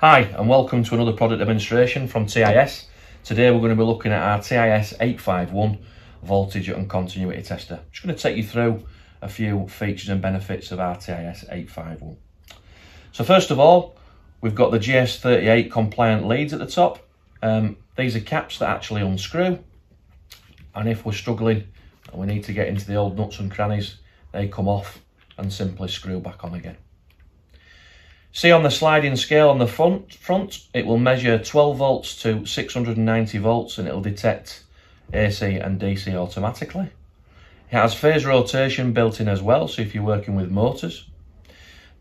Hi and welcome to another product demonstration from TIS. Today we're going to be looking at our TIS 851 voltage and continuity tester. I'm just going to take you through a few features and benefits of our TIS 851. So first of all, we've got the GS38 compliant leads at the top. These are caps that actually unscrew, and if we're struggling and we need to get into the old nuts and crannies, they come off and simply screw back on again. See on the sliding scale on the front, it will measure 12 volts to 690 volts and it will detect AC and DC automatically. It has phase rotation built in as well, so if you're working with motors.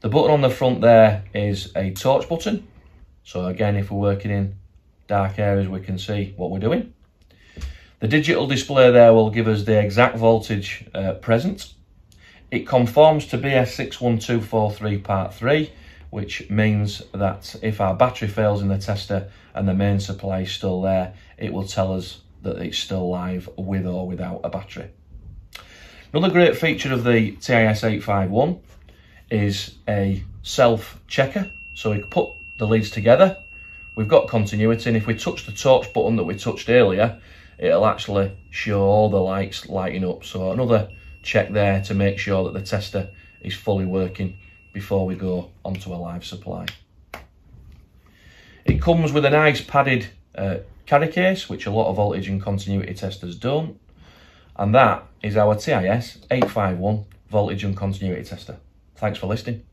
The button on the front there is a torch button. So again, if we're working in dark areas, we can see what we're doing. The digital display there will give us the exact voltage present. It conforms to BS61243 part 3, which means that if our battery fails in the tester and the main supply is still there, it will tell us that it's still live with or without a battery. Another great feature of the TIS 851 is a self-checker. So we put the leads together, we've got continuity, and if we touch the torch button that we touched earlier, it'll actually show all the lights lighting up. So another check there to make sure that the tester is fully working before we go onto a live supply. It comes with a nice padded carry case, which a lot of voltage and continuity testers don't. And that is our TIS 851 voltage and continuity tester. Thanks for listening.